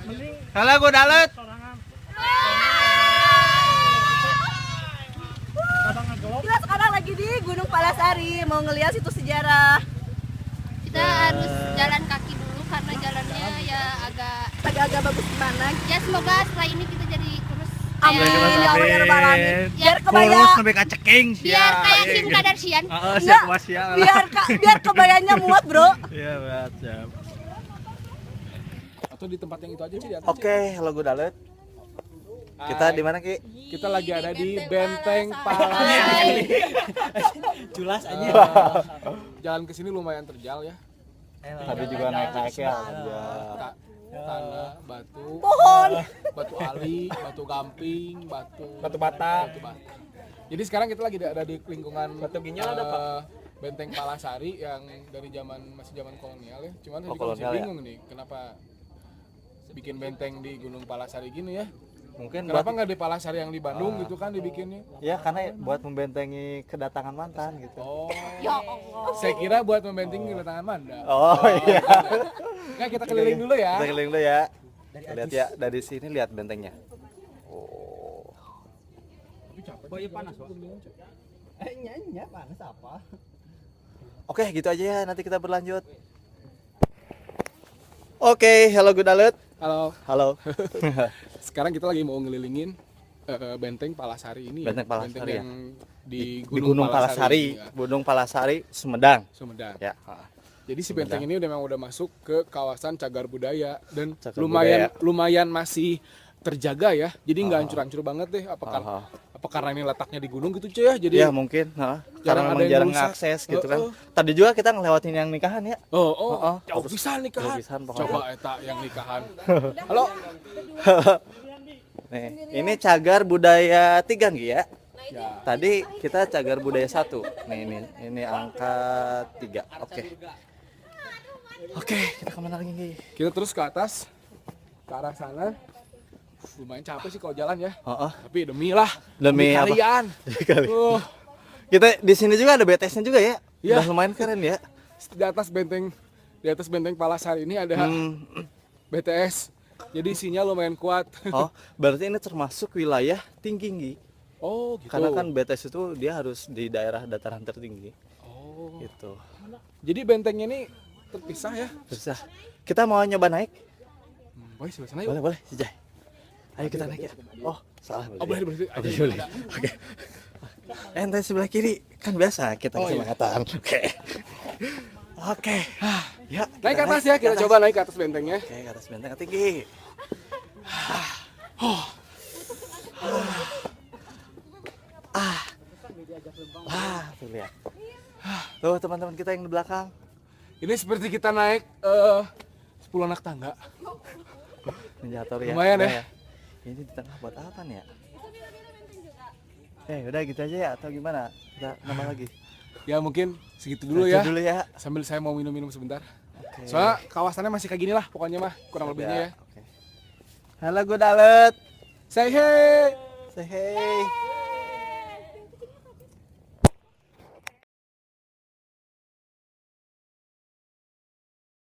Halo gue Dalet. Kita sekarang lagi di Gunung Palasari, mau ngeliat situs sejarah. Kita harus jalan kaki dulu karena jalannya ya Agak-agak bagus gimana? ya semoga setelah ini kita jadi kurus. Amin ya Allah ya Rabbal Alamin. Biar Kurus kebaya, sampai kaceking Biar kayak Kim Kardashian. Heeh, Enggak, siap was ya. biar kebayanya muat bro. Iya, berat, siap. Atau di tempat yang itu aja sih di atas. Oke, halo gue Dalet. Kita di mana, Ki? Kita lagi ada di Benteng Palasari. Jelas aja. Jalan ke sini lumayan terjal ya. Tadi juga naik-naik ya. Tanah, batu, Pohon. batu ali, batu gamping, batu bata. Jadi sekarang kita lagi ada di lingkungan Batu ginjal ada, Pak? Benteng Palasari yang dari masih zaman kolonial ya. Cuman tadi kolonial masih ya? bingung nih kenapa bikin benteng di Gunung Palasari gini ya. Mungkin Kenapa buat nggak di Palasari yang di Bandung gitu kan dibikinnya? ya karena buat membentengi kedatangan mantan gitu. Oh. Ya Allah. Saya kira buat membentengi kedatangan Manda. Oh iya. Nah, kita keliling dulu ya. Kita keliling dulu ya. Lihat ya dari sini lihat bentengnya. Oh. Panas apa? Oke, gitu aja ya. Nanti kita berlanjut. Oke, halo Gue Dalet. Halo. Halo. Sekarang kita lagi mau ngelilingin Benteng Palasari ini. Benteng Palasari Benteng ya? yang di Gunung Palasari, ya, Gunung Palasari, Sumedang. Sumedang. Ya. Jadi si benteng ini memang udah masuk ke kawasan cagar budaya dan Cagar lumayan masih terjaga ya. Jadi nggak hancur-hancur banget deh. Apa karena ini letaknya di gunung gitu cuy ya? Jadi Ya mungkin, karena ada memang yang jarang rusak. akses gitu kan. Heeh. Tadi juga kita ngelewatin yang nikahan ya. jauh bisa nikahan. jauh pisan pokoknya. Coba eta yang nikahan. Halo. Nih, ini cagar budaya 3 Gi ya. Ya. Tadi kita cagar budaya 1. Nih ini angka 3. Oke, kita kemana lagi Gi? Kita terus ke atas, ke arah sana. Lumayan capek sih kalau jalan ya. Tapi demi Demi apa? kalian. Kali. Kita di sini juga ada BTS-nya juga ya. Iya. Udah lumayan keren ya. Di atas benteng Palasari ini ada BTS. Jadi isinya lumayan kuat. Oh, berarti ini termasuk wilayah tinggi Gi. Oh, gitu. Karena kan BTS itu dia harus di daerah dataran tertinggi. Oh. Gitu. Jadi bentengnya ini terpisah ya. Susah. Kita mau nyoba naik? Boleh sebelah sana yuk. Boleh, Sejai. Ayo kita naik ya. Oh, salah. Oh, boleh. Boleh. Oke. Ente sebelah kiri. Kan biasa kita kesempatan. Oke. Ya. Naik ke atas ya, kita coba naik ke atas bentengnya. Oke, ke atas benteng tinggi. Tuh lihat. Tuh teman-teman kita yang di belakang. Ini seperti kita naik 10 anak tangga. Menjatuh ya. Lumayan ya. Ini di tengah buat apa nih ya? Udah gitu aja ya atau gimana? Kita nambah lagi. Ya mungkin segitu dulu Lanjut ya. Dulu ya. Sambil saya mau minum-minum sebentar. Oke. Soalnya kawasannya masih kayak gini lah pokoknya mah kurang lebihnya ya. Oke. Halo Gue Dalet. Say hey. Say hey.